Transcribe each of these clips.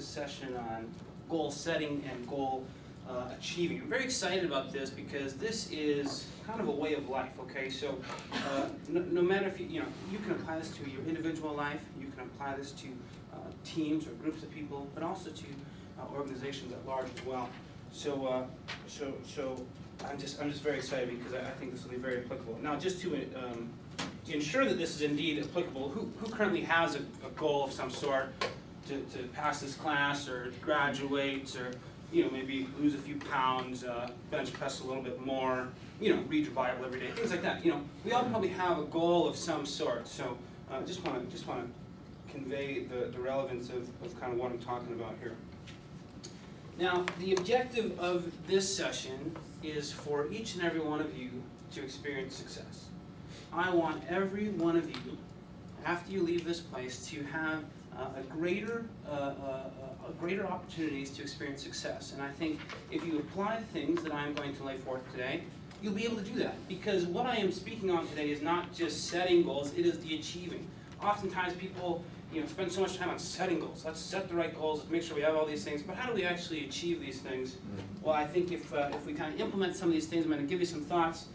this session on goal setting and goal achieving. I'm very excited about this because this is kind of a way of life, okay? So no matter if you can apply this to your individual life, you can apply this to teams or groups of people, but also to organizations at large as well. So I'm just very excited because I think this will be very applicable. Now, just to ensure that this is indeed applicable, who currently has a goal of some sort to pass this class or graduate or maybe lose a few pounds, bench press a little bit more, read your Bible every day, things like that. We all probably have a goal of some sort. So just want to convey the relevance of kind of what I'm talking about here. Now, the objective of this session is for each and every one of you to experience success. I want every one of you, after you leave this place, to have greater opportunities to experience success. And I think if you apply the things that I'm going to lay forth today, you'll be able to do that. Because what I am speaking on today is not just setting goals, it is the achieving. Oftentimes people spend so much time on setting goals. Let's set the right goals, let's make sure we have all these things, but how do we actually achieve these things? Well, I think if we kind of implement some of these things, I'm going to give you some thoughts.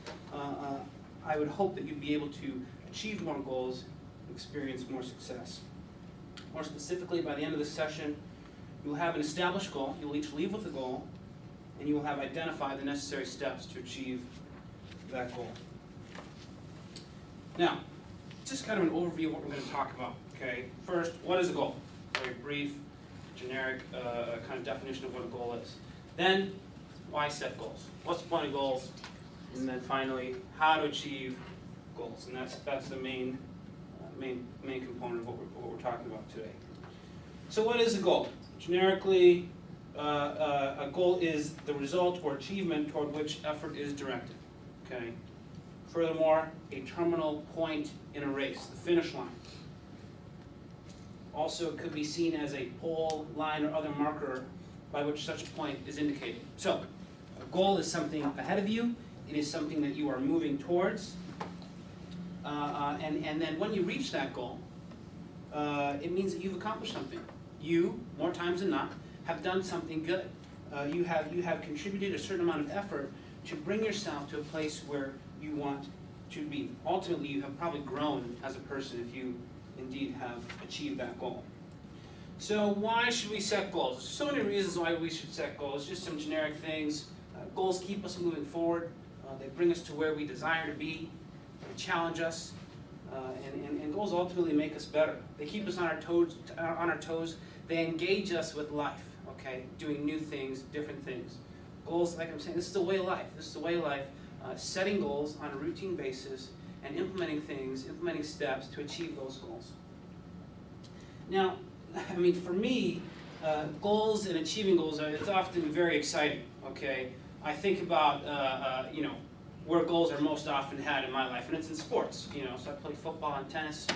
I would hope that you'd be able to achieve more goals, experience more success. More specifically, by the end of this session, you'll have an established goal, you'll each leave with a goal, and you will have identified the necessary steps to achieve that goal. Now, just kind of an overview of what we're going to talk about. Okay, first, what is a goal? Very brief, generic kind of definition of what a goal is. Then, why set goals? What's the point of goals? And then finally, how to achieve goals. And that's the main component of what we're talking about today. So what is a goal? Generically, a goal is the result or achievement toward which effort is directed. Okay. Furthermore, a terminal point in a race, the finish line. Also, it could be seen as a pole, line, or other marker by which such a point is indicated. So, a goal is something ahead of you. It is something that you are moving towards. And then when you reach that goal, it means that you've accomplished something. You, more times than not, have done something good. You have contributed a certain amount of effort to bring yourself to a place where you want to be. Ultimately, you have probably grown as a person if you indeed have achieved that goal. So why should we set goals? There's so many reasons why we should set goals, just some generic things. Goals keep us moving forward. They bring us to where we desire to be. They challenge us. And goals ultimately make us better. They keep us on our toes. They engage us with life, okay? Doing new things, different things. Goals, like I'm saying, this is the way of life. This is the way of life. Setting goals on a routine basis and implementing steps to achieve those goals. Now, I mean, for me, goals and achieving goals, it's often very exciting, okay? I think about, where goals are most often had in my life, and it's in sports, so I played football and tennis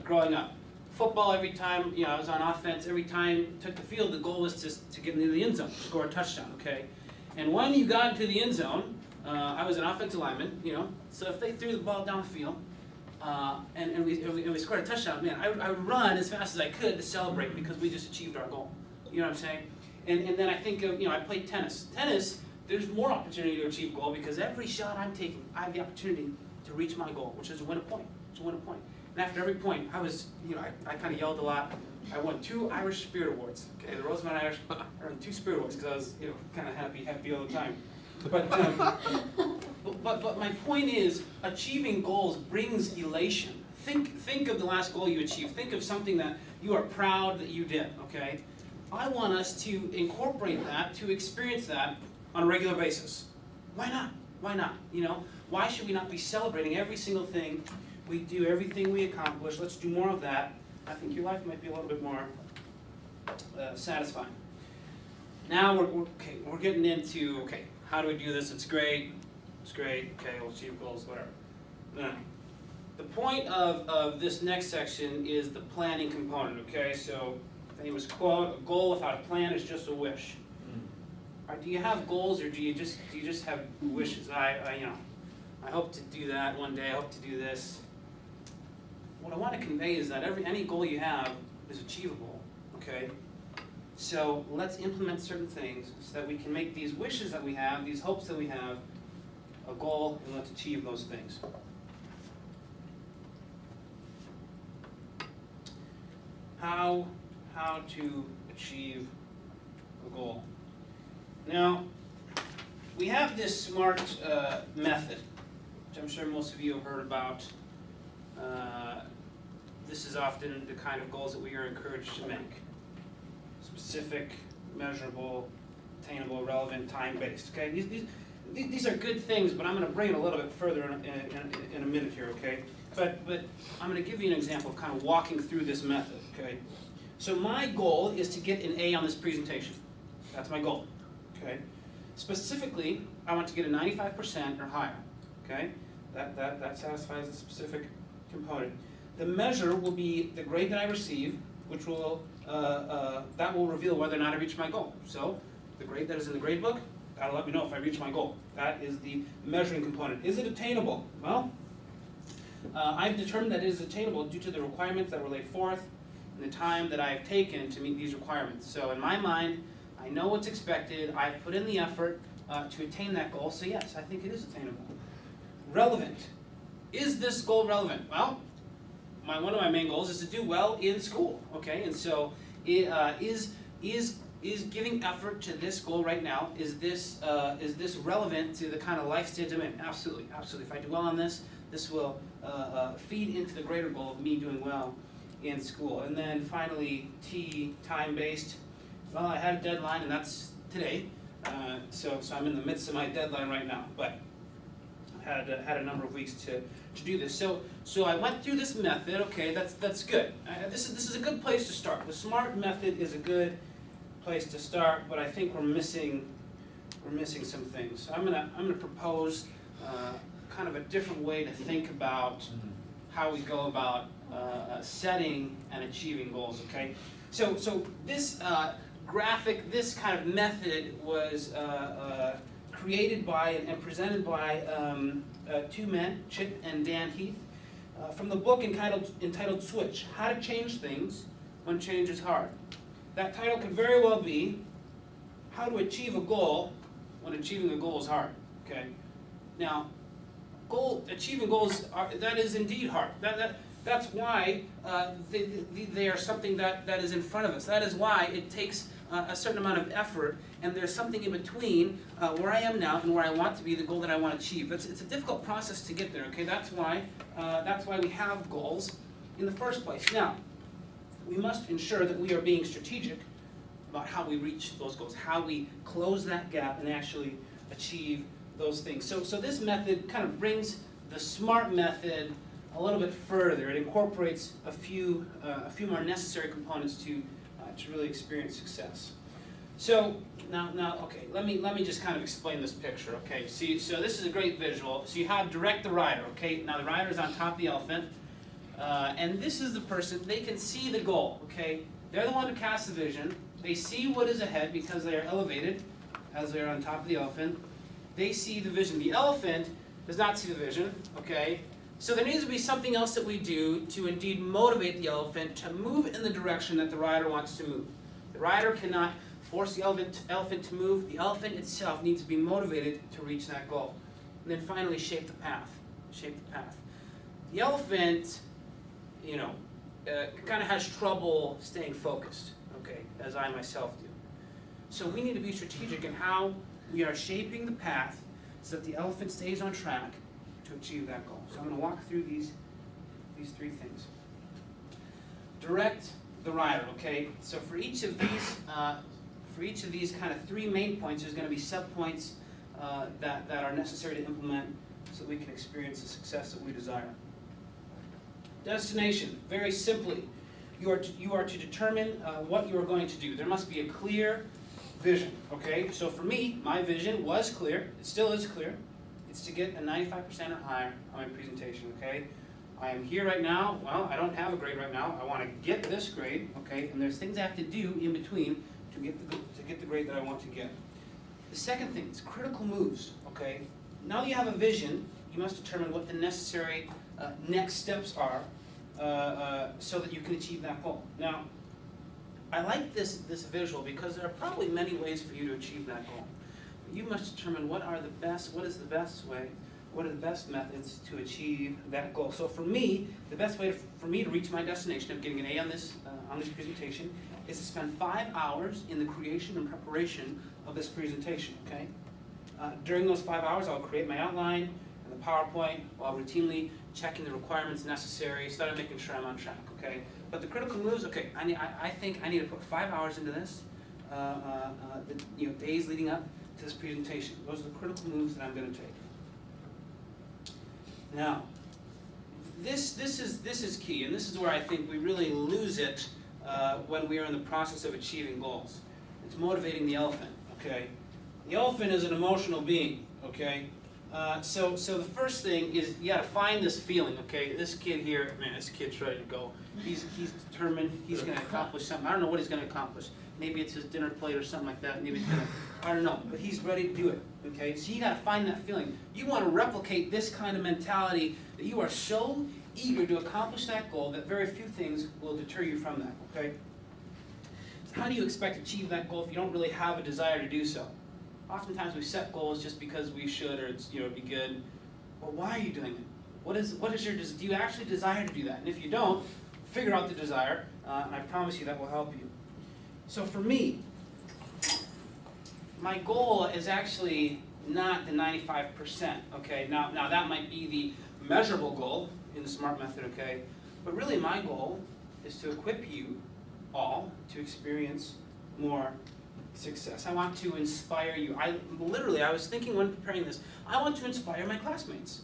growing up. Football, every time, I was on offense, every time I took the field, the goal was to get into the end zone, score a touchdown, okay? And when you got into the end zone, I was an offensive lineman, so if they threw the ball downfield and we scored a touchdown, man, I would run as fast as I could to celebrate because we just achieved our goal. You know what I'm saying? And then I think of, I played tennis. Tennis, there's more opportunity to achieve a goal because every shot I'm taking, I have the opportunity to reach my goal, which is to win a point. And after every point, I was, I kind of yelled a lot. I won 2 Irish Spirit Awards. Okay, the Rosemount Irish, I won 2 Spirit Awards because I was, kind of happy all the time. But my point is, achieving goals brings elation. Think of the last goal you achieved. Think of something that you are proud that you did, okay? I want us to incorporate that, to experience that on a regular basis. Why not? Why not? Why should we not be celebrating every single thing we do, everything we accomplish? Let's do more of that. I think your life might be a little bit more satisfying. Now we're getting into, how do we do this? It's great, okay, we'll achieve goals, whatever. No. The point of this next section is the planning component, okay? So, famous quote, a goal without a plan is just a wish. Do you have goals or do you just have wishes? I hope to do that one day, I hope to do this. What I want to convey is that any goal you have is achievable, okay? So let's implement certain things so that we can make these wishes that we have, these hopes that we have, a goal, and let's achieve those things. How to achieve a goal. Now, we have this SMART method, which I'm sure most of you have heard about. This is often the kind of goals that we are encouraged to make. Specific, measurable, attainable, relevant, time-based. Okay, these are good things, but I'm going to bring it a little bit further in a minute here. Okay, but I'm going to give you an example of kind of walking through this method. Okay, so my goal is to get an A on this presentation. That's my goal. Okay, specifically, I want to get a 95% or higher. Okay, that satisfies a specific component. The measure will be the grade that I receive, which will that will reveal whether or not I reach my goal. So the grade that is in the grade book, that'll let me know if I reach my goal. That is the measuring component. Is it attainable? Well, I've determined that it is attainable due to the requirements that were laid forth and the time that I've taken to meet these requirements. So in my mind, I know what's expected. I've put in the effort to attain that goal. So yes, I think it is attainable. Relevant. Is this goal relevant? Well, one of my main goals is to do well in school, okay? And so, is giving effort to this goal right now? Is this relevant to the kind of life stage I'm in? Absolutely, absolutely. If I do well on this, this will feed into the greater goal of me doing well in school. And then finally, T, time-based. Well, I had a deadline, and that's today. So I'm in the midst of my deadline right now, but had a number of weeks to do this. So I went through this method. Okay, that's good. This is a good place to start. The SMART method is a good place to start, but I think we're missing some things. So I'm gonna propose kind of a different way to think about how we go about setting and achieving goals. Okay, so this graphic, this kind of method was created by and presented by two men, Chip and Dan Heath, from the book entitled Switch, How to Change Things When Change is Hard. That title could very well be How to Achieve a Goal When Achieving a Goal is Hard. Okay. Now, achieving goals that is indeed hard. That's why they are something that is in front of us. That is why it takes a certain amount of effort, and there's something in between where I am now and where I want to be, the goal that I want to achieve. It's a difficult process to get there. Okay, that's why we have goals in the first place. Now, we must ensure that we are being strategic about how we reach those goals, how we close that gap and actually achieve those things. So this method kind of brings the SMART method a little bit further. It incorporates a few more necessary components to really experience success. So now, okay, let me just kind of explain this picture. Okay, see, so this is a great visual. So you have direct the rider. Okay, now the rider is on top of the elephant, and this is the person. They can see the goal. Okay, they're the one who casts the vision. They see what is ahead because they are elevated, as they are on top of the elephant. They see the vision. The elephant does not see the vision. Okay. So there needs to be something else that we do to indeed motivate the elephant to move in the direction that the rider wants to move. The rider cannot force the elephant to move. The elephant itself needs to be motivated to reach that goal. And then finally, shape the path. Shape the path. The elephant, kind of has trouble staying focused, okay, as I myself do. So we need to be strategic in how we are shaping the path so that the elephant stays on track to achieve that goal. So I'm going to walk through these three things. Direct the rider. Okay. So for each of these kind of three main points, there's going to be subpoints that are necessary to implement so that we can experience the success that we desire. Destination. Very simply, you are to determine what you are going to do. There must be a clear vision. Okay. So for me, my vision was clear. It still is clear. It's to get a 95% or higher on my presentation, okay? I am here right now. Well, I don't have a grade right now. I want to get this grade, okay? And there's things I have to do in between to get the grade that I want to get. The second thing is critical moves, okay? Now that you have a vision, you must determine what the necessary next steps are so that you can achieve that goal. Now, I like this visual because there are probably many ways for you to achieve that goal. You must determine what is the best way, what are the best methods to achieve that goal. So for me, the best way for me to reach my destination of getting an A on this presentation is to spend 5 hours in the creation and preparation of this presentation, okay? During those 5 hours, I'll create my outline and the PowerPoint while routinely checking the requirements necessary, so that I'm making sure I'm on track, okay? But the critical moves, okay, I think I need to put 5 hours into this, the days leading up to this presentation. Those are the critical moves that I'm going to take. Now, this is key, and this is where I think we really lose it when we are in the process of achieving goals. It's motivating the elephant, okay? The elephant is an emotional being, okay? So the first thing is you got to find this feeling, okay? This kid here, man, this kid's ready to go. He's determined. He's going to accomplish something. I don't know what he's going to accomplish. Maybe it's his dinner plate or something like that. Maybe he's going to, I don't know. But he's ready to do it, okay? So you got to find that feeling. You want to replicate this kind of mentality that you are so eager to accomplish that goal that very few things will deter you from that, okay? So how do you expect to achieve that goal if you don't really have a desire to do so? Oftentimes we set goals just because we should, or it's, it'd be good. Well, why are you doing it? What is your, do you actually desire to do that? And if you don't, figure out the desire, and I promise you that will help you. So for me, my goal is actually not the 95%, okay? Now that might be the measurable goal in the SMART method, okay? But really my goal is to equip you all to experience more success. I want to inspire you. I was thinking when preparing this, I want to inspire my classmates.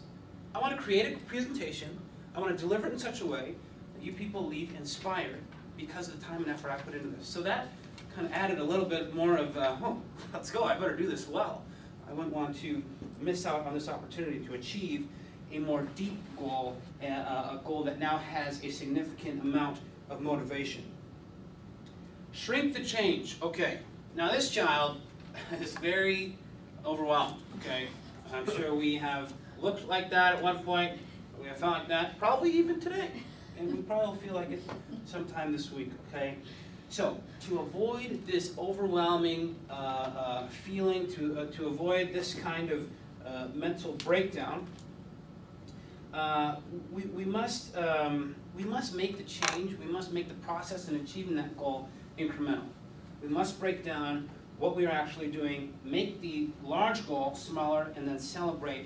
I want to create a presentation. I want to deliver it in such a way that you people leave inspired because of the time and effort I put into this. So that kind of added a little bit more of, oh, let's go, I better do this well. I wouldn't want to miss out on this opportunity to achieve a more deep goal, a goal that now has a significant amount of motivation. Shrink the change. Okay. Now this child is very overwhelmed, okay? I'm sure we have looked like that at one point, we have felt like that, probably even today. And we probably will feel like it sometime this week, okay? So, to avoid this overwhelming feeling, to avoid this kind of mental breakdown, we must make the change, we must make the process in achieving that goal incremental. We must break down what we are actually doing, make the large goal smaller, and then celebrate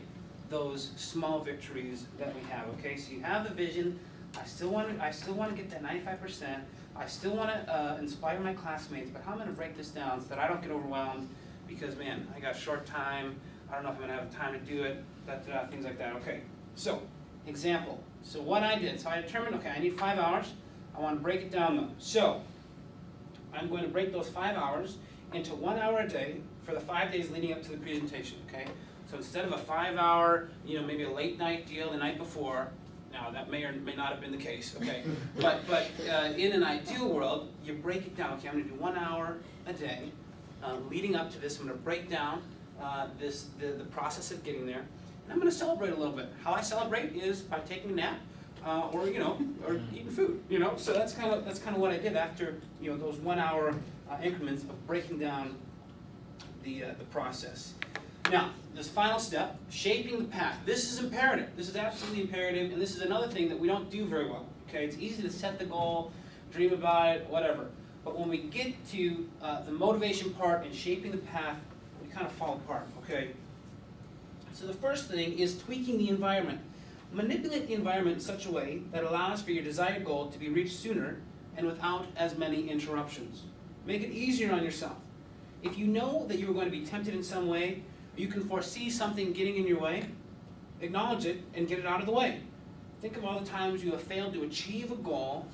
those small victories that we have. Okay, so you have the vision. I still want to get that 95%. I still want to inspire my classmates, but how I'm going to break this down so that I don't get overwhelmed because, man, I got short time. I don't know if I'm going to have time to do it. Things like that. Okay, so example. So what I did, so I determined, okay, I need 5 hours. I want to break it down though. So I'm going to break those 5 hours into 1 hour a day for the 5 days leading up to the presentation, okay? So instead of a 5 hour, maybe a late night deal the night before, now that may or may not have been the case, okay? But in an ideal world, you break it down. Okay, I'm gonna do 1 hour a day leading up to this. I'm gonna break down the process of getting there. And I'm gonna celebrate a little bit. How I celebrate is by taking a nap, or eating food, So that's kind of what I did after those 1 hour increments of breaking down the process. Now, this final step, shaping the path. This is imperative. This is absolutely imperative, and this is another thing that we don't do very well. Okay, it's easy to set the goal, dream about it, whatever. But when we get to the motivation part and shaping the path, we kind of fall apart. Okay. So the first thing is tweaking the environment. Manipulate the environment in such a way that allows for your desired goal to be reached sooner and without as many interruptions. Make it easier on yourself. If you know that you're going to be tempted in some way, you can foresee something getting in your way, acknowledge it and get it out of the way. Think of all the times you have failed to achieve a goal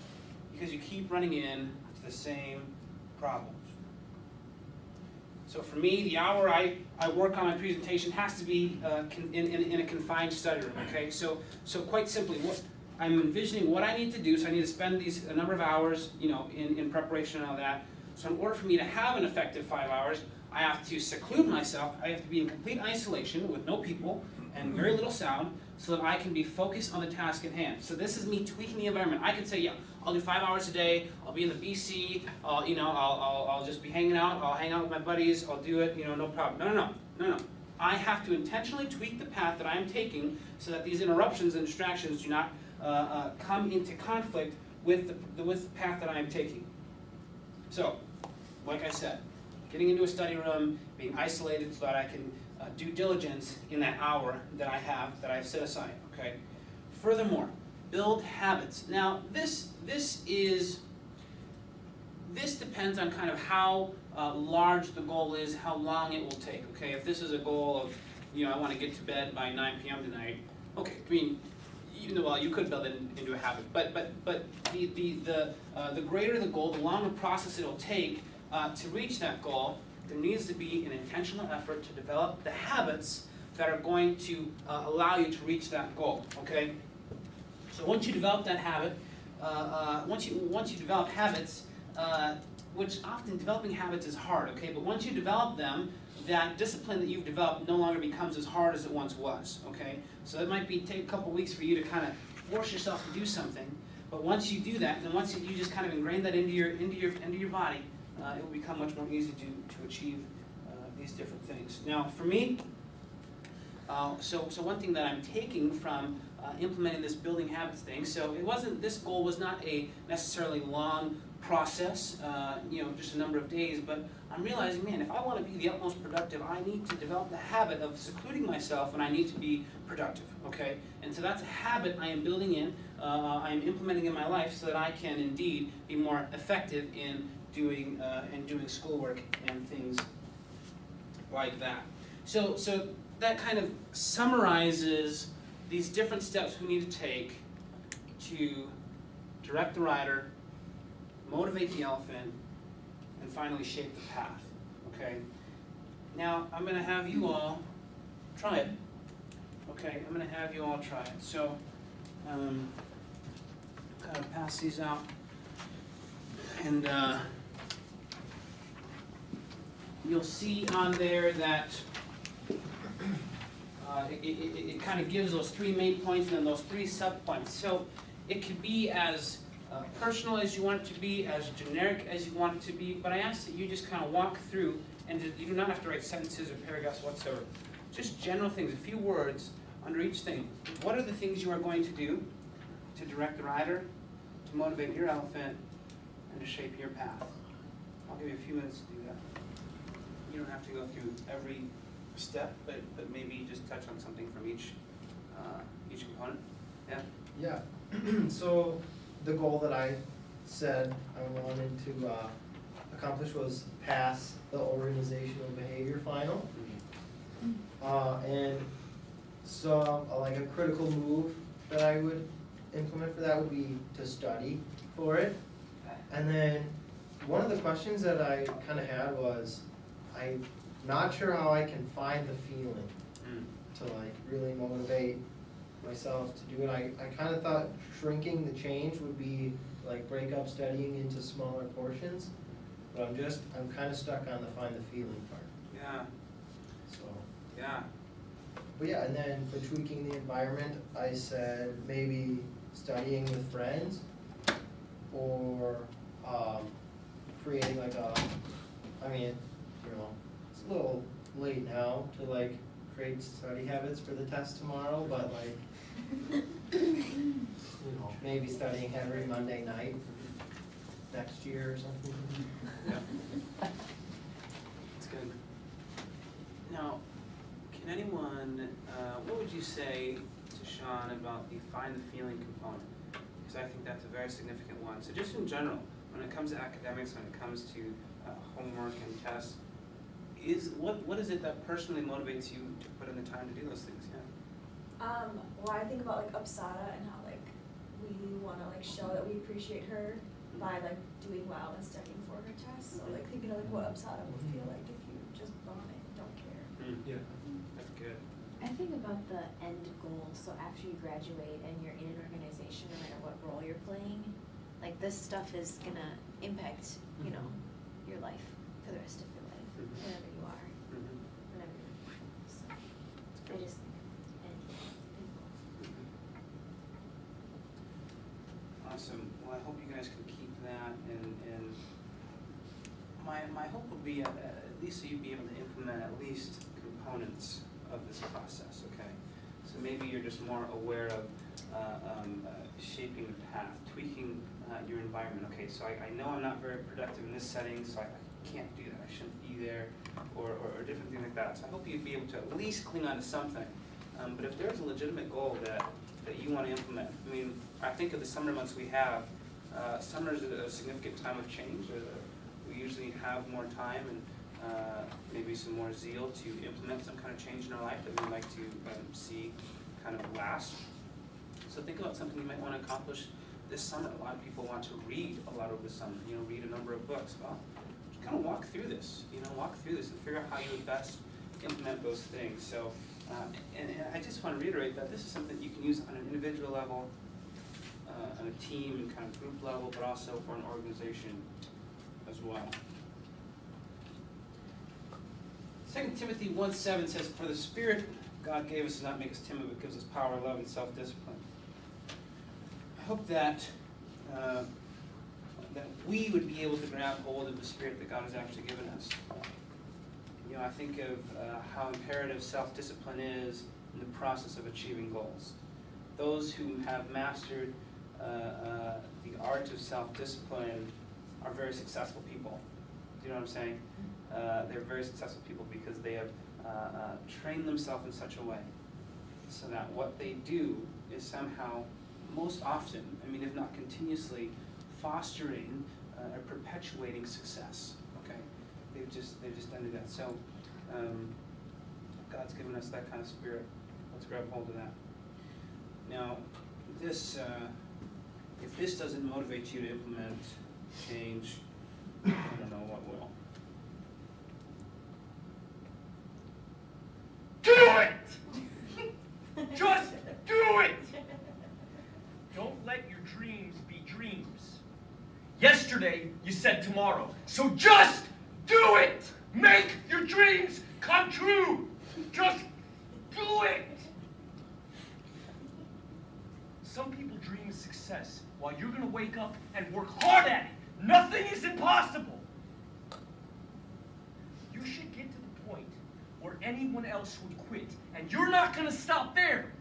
because you keep running into the same problems. So for me, the hour I work on my presentation has to be in a confined study room, okay? So quite simply, I'm envisioning what I need to do, so I need to spend a number of hours, in preparation and all that. So in order for me to have an effective 5 hours, I have to seclude myself, I have to be in complete isolation with no people and very little sound so that I can be focused on the task at hand. So this is me tweaking the environment. I can say, yeah, I'll do 5 hours a day, I'll be in the BC, I'll just be hanging out, I'll hang out with my buddies, I'll do it, no problem. No. I have to intentionally tweak the path that I am taking so that these interruptions and distractions do not come into conflict with the path that I am taking. So, like I said, getting into a study room, being isolated so that I can due diligence in that hour that I've set aside, okay? Furthermore, build habits. Now, this depends on kind of how large the goal is, how long it will take, okay? If this is a goal of, I want to get to bed by 9 p.m. tonight, okay, I mean, you could build it into a habit, but the greater the goal, the longer process it'll take to reach that goal. There needs to be an intentional effort to develop the habits that are going to allow you to reach that goal, okay? So once you develop that habit, once you develop habits, which often developing habits is hard, okay? But once you develop them, that discipline that you've developed no longer becomes as hard as it once was, okay? So it might take a couple weeks for you to kind of force yourself to do something, but once you do that, then once you just kind of ingrain that into your body, it will become much more easy to achieve these different things. Now, for me, so one thing that I'm taking from implementing this building habits thing, so this goal was not a necessarily long process, just a number of days, but I'm realizing, man, if I want to be the utmost productive, I need to develop the habit of secluding myself when I need to be productive, okay? And so that's a habit I am building in, I am implementing in my life so that I can indeed be more effective in doing schoolwork and things like that. So that kind of summarizes these different steps we need to take to direct the rider, motivate the elephant, and finally shape the path, okay? Now, I'm going to have you all try it, okay? I'm going to have you all try it. So, kind of pass these out, and you'll see on there that it kind of gives those 3 main points and then those 3 sub-points. So it could be as personal as you want it to be, as generic as you want it to be, but I ask that you just kind of walk through, and you do not have to write sentences or paragraphs whatsoever. Just general things, a few words under each thing. What are the things you are going to do to direct the rider, to motivate your elephant, and to shape your path? I'll give you a few minutes to do that. You don't have to go through every step, but maybe just touch on something from each component. Yeah? Yeah. So the goal that I said I wanted to accomplish was pass the organizational behavior final. And so like a critical move that I would implement for that would be to study for it. And then one of the questions that I kind of had was, I'm not sure how I can find the feeling to like really motivate myself to do it. I kind of thought shrinking the change would be like break up studying into smaller portions, but I'm kind of stuck on the find the feeling part. Yeah. So. Yeah. But yeah, and then for tweaking the environment, I said maybe studying with friends or creating like it's a little late now to like create study habits for the test tomorrow, but like, maybe studying every Monday night next year or something. Yeah. That's good. Now, can anyone, what would you say to Sean about the find the feeling component? Because I think that's a very significant one. So just in general, when it comes to academics, when it comes to homework and tests, what is it that personally motivates you to put in the time to do those things? Yeah. Well, I think about like Upsada and how like we want to like show that we appreciate her by like doing well and studying for her tests. So like thinking of like what Upsada would feel like if you just vomit and don't care. Yeah. That's good. I think about the end goal. So after you graduate and you're in an organization, no matter what role you're playing, like this stuff is gonna impact, your life for the rest of your life, wherever you are, whenever you're. So I just think end goal. Awesome. Well, I hope you guys my hope would be at least you'd be able to implement at least components of this process, okay? So maybe you're just more aware of shaping the path, tweaking your environment. Okay, so I know I'm not very productive in this setting, so I can't do that. I shouldn't be there, or different things like that. So I hope you'd be able to at least cling on to something. But if there's a legitimate goal that you want to implement, I mean, I think of the summer months we have. Summer is a significant time of change. We usually have more time and maybe some more zeal to implement some kind of change in our life that we'd like to see kind of last. So think about something you might want to accomplish this summer. A lot of people want to read a lot over the summer, read a number of books. Well, just kind of walk through this, walk through this and figure out how you would best implement those things. So, and I just want to reiterate that this is something you can use on an individual level, on a team and kind of group level, but also for an organization as well. 2 Timothy 1:7 says, "For the Spirit God gave us does not make us timid, but gives us power, love, and self-discipline." I hope that that we would be able to grab hold of the Spirit that God has actually given us. I think of how imperative self-discipline is in the process of achieving goals. Those who have mastered the art of self-discipline are very successful people. Do you know what I'm saying? They're very successful people because they have trained themselves in such a way so that what they do is somehow, most often, I mean, if not continuously, fostering or perpetuating success. Okay, they've just done that. So God's given us that kind of spirit. Let's grab hold of that. Now, this if this doesn't motivate you to implement change, I don't know what will. Do it! Just do it! Don't let your dreams be dreams. Yesterday, you said tomorrow. So just do it! Make your dreams come true! Just do it! Some people dream of success while you're going to wake up and work hard at it. Nothing is impossible. You should get to the point where anyone else would quit, and you're not going to stop there.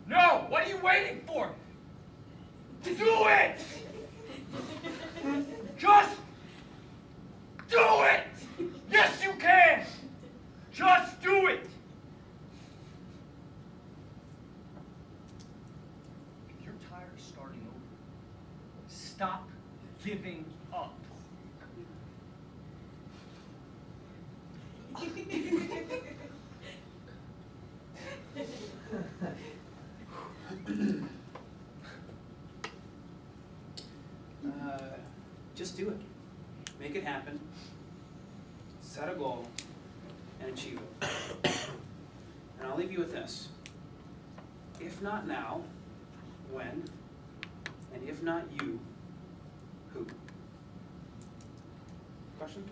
No, what are you waiting for? Do it! Just do it! Yes, you can! Just do it! If you're tired of starting over, stop giving up. Just do it. Make it happen. Set a goal and achieve it. And I'll leave you with this. If not now, when? And if not you, who? Question?